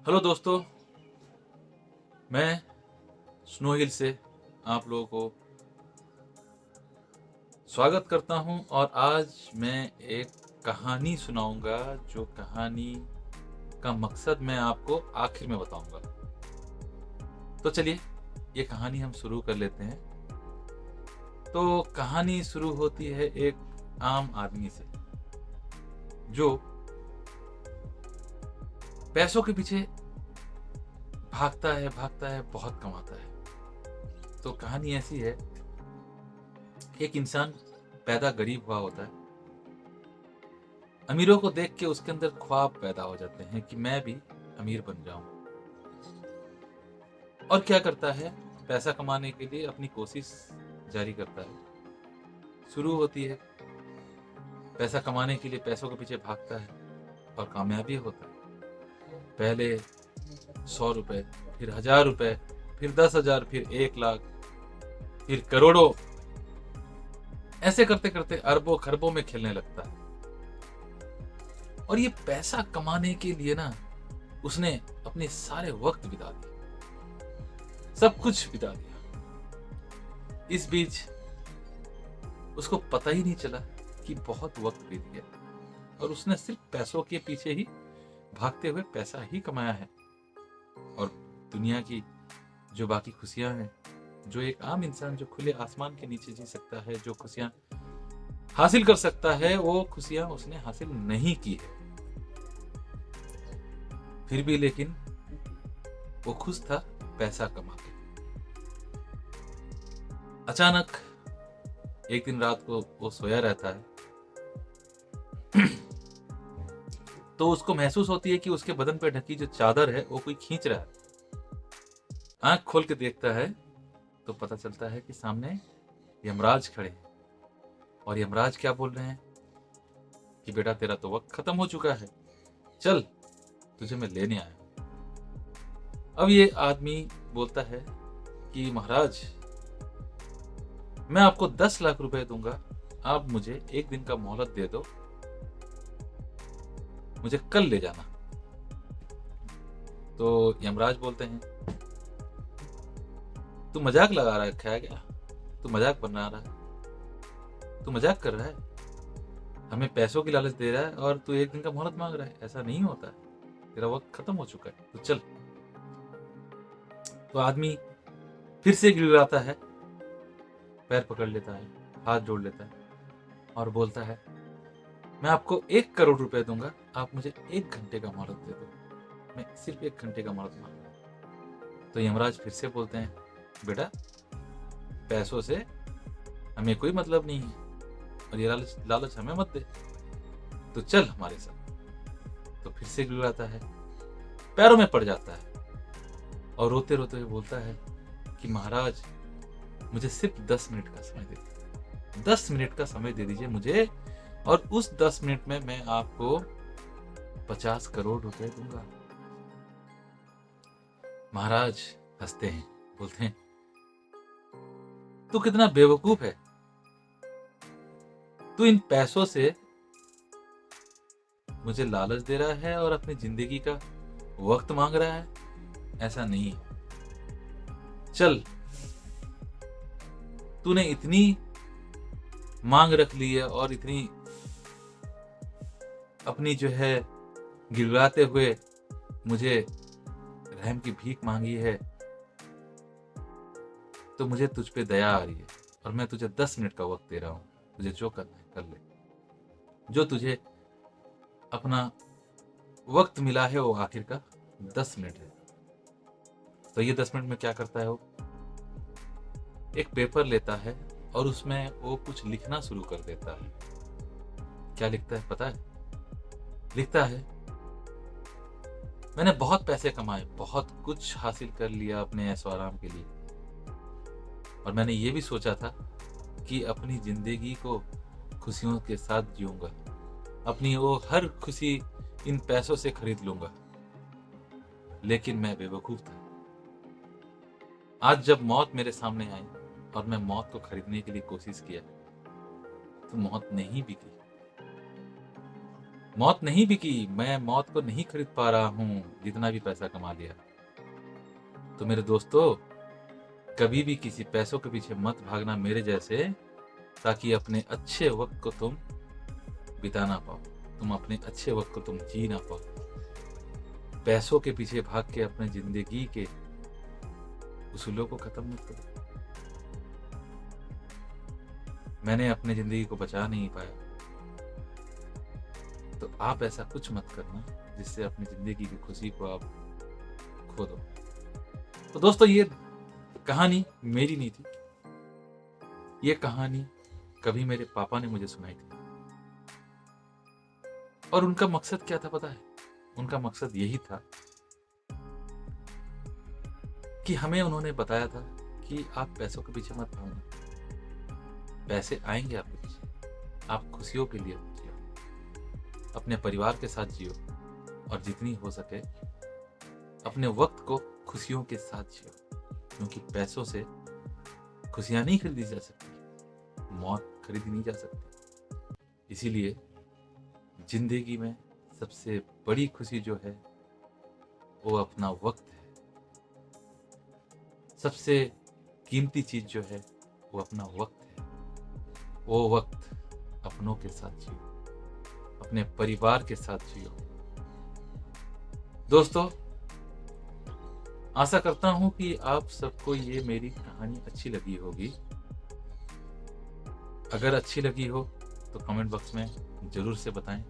Hello दोस्तों, मैं snow हिल से आप लोगों को स्वागत करता हूं और आज मैं एक कहानी सुनाऊंगा। जो कहानी का मकसद मैं आपको आखिर में बताऊंगा। तो चलिए ये कहानी हम शुरू कर लेते हैं। तो कहानी शुरू होती है एक आम आदमी से जो पैसों के पीछे भागता है, बहुत कमाता है। तो कहानी ऐसी है, एक इंसान पैदा गरीब हुआ होता है। अमीरों को देख के उसके अंदर ख्वाब पैदा हो जाते हैं कि मैं भी अमीर बन जाऊं। और क्या करता है, पैसा कमाने के लिए अपनी कोशिश जारी करता है। शुरू होती है, पैसा कमाने के लिए पैसों के पीछे भागता है और कामयाबी होता है। पहले 100 रुपए, फिर 1000 रुपए, फिर 10,000, फिर 1 लाख, फिर करोड़ों। ऐसे करते करते अरबों खरबों में खेलने लगता है। और ये पैसा कमाने के लिए ना उसने अपने सारे वक्त बिता दिए, सब कुछ बिता दिया। इस बीच उसको पता ही नहीं चला कि बहुत वक्त बीत गया और उसने सिर्फ पैसों के पीछे ही भागते हुए पैसा ही कमाया है। और दुनिया की जो बाकी खुशियां हैं, जो एक आम इंसान जो खुले आसमान के नीचे जी सकता है, जो खुशियां हासिल कर सकता है, वो खुशियां उसने हासिल नहीं की है। फिर भी लेकिन वो खुश था पैसा कमा के। अचानक एक दिन रात को वो सोया रहता है तो उसको महसूस होती है कि उसके बदन पर ढकी जो चादर है वो कोई खींच रहा है। आंख खोल के देखता है तो पता चलता है कि सामने यमराज खड़े हैं। और यमराज क्या बोल रहे हैं कि बेटा तेरा तो वक्त खत्म हो चुका है, चल तुझे मैं लेने आया हूं। अब ये आदमी बोलता है कि महाराज, मैं आपको 10 लाख रुपए दूंगा, आप मुझे एक दिन का मोहलत दे दो, मुझे कल ले जाना। तो यमराज बोलते हैं, तू मजाक लगा रखा है क्या? तू मजाक बना रहा है, तू मजाक कर रहा है? हमें पैसों की लालच दे रहा है और तू एक दिन का मोहलत मांग रहा है? ऐसा नहीं होता है, तेरा वक्त खत्म हो चुका है, तो चल। तो आदमी फिर से गिड़गिड़ाता है, पैर पकड़ लेता है, हाथ जोड़ लेता है और बोलता है, मैं आपको 1 करोड़ रुपए दूंगा, आप मुझे 1 घंटे का मोहलत दे दो, मैं सिर्फ 1 घंटे का मोहलत मांग रहा हूं। तो यमराज फिर से बोलते हैं, बेटा पैसों से हमें कोई मतलब नहीं है और ये लालच लालच हमें मत दे, तो चल हमारे साथ। तो फिर से गिड़गिड़ाता है, पैरों में पड़ जाता है और रोते रोते हुए बोलता है कि महाराज, मुझे सिर्फ 10 मिनट का समय दे दीजिए, 10 मिनट का समय दे दीजिए मुझे, और उस 10 मिनट में मैं आपको 50 करोड़ रुपए दूंगा। महाराज हंसते हैं, बोलते हैं, तू कितना बेवकूफ है, तू इन पैसों से मुझे लालच दे रहा है और अपनी जिंदगी का वक्त मांग रहा है? ऐसा नहीं है। चल, तूने इतनी मांग रख ली है और इतनी अपनी जो है गिड़गिड़ाते हुए मुझे रहम की भीख मांगी है, तो मुझे तुझ पे दया आ रही है और मैं तुझे 10 मिनट का वक्त दे रहा हूं, तुझे जो करना है कर ले। जो तुझे अपना वक्त मिला है वो आखिर का 10 मिनट है। तो ये 10 मिनट में क्या करता है, वो एक पेपर लेता है और उसमें वो कुछ लिखना शुरू कर देता है। क्या लिखता है पता है? लिखता है, मैंने बहुत पैसे कमाए, बहुत कुछ हासिल कर लिया अपने ऐशो आराम के लिए, और मैंने ये भी सोचा था कि अपनी जिंदगी को खुशियों के साथ जीऊंगा, अपनी वो हर खुशी इन पैसों से खरीद लूंगा। लेकिन मैं बेवकूफ था। आज जब मौत मेरे सामने आई और मैं मौत को खरीदने के लिए कोशिश किया, तो मौत नहीं बिकी। मौत नहीं बिकी, मैं मौत को नहीं खरीद पा रहा हूं जितना भी पैसा कमा लिया। तो मेरे दोस्तों, कभी भी किसी पैसों के पीछे मत भागना मेरे जैसे, ताकि अपने अच्छे वक्त को तुम बिता ना पाओ, तुम अपने अच्छे वक्त को तुम जी ना पाओ। पैसों के पीछे भाग के अपने जिंदगी के उसूलों को खत्म मत करो। मैंने अपनी जिंदगी को बचा नहीं पाया, तो आप ऐसा कुछ मत करना जिससे अपनी जिंदगी की खुशी को आप खो दो। तो दोस्तों, ये कहानी मेरी नहीं थी, ये कहानी कभी मेरे पापा ने मुझे सुनाई थी। और उनका मकसद क्या था पता है? उनका मकसद यही था कि हमें उन्होंने बताया था कि आप पैसों के पीछे मत भागना, पैसे आएंगे आपके पीछे, आप खुशियों के लिए जियो, अपने परिवार के साथ जियो, और जितनी हो सके अपने वक्त को खुशियों के साथ जियो, क्योंकि पैसों से खुशियां नहीं खरीदी जा सकती, मौत खरीदी नहीं जा सकती। इसीलिए जिंदगी में सबसे बड़ी खुशी जो है वो अपना वक्त है। सबसे कीमती चीज जो है वो अपना वक्त है। वो वक्त अपनों के साथ जियो, अपने परिवार के साथ जियो। दोस्तों, आशा करता हूं कि आप सबको ये मेरी कहानी अच्छी लगी होगी। अगर अच्छी लगी हो तो कमेंट बॉक्स में जरूर से बताएं।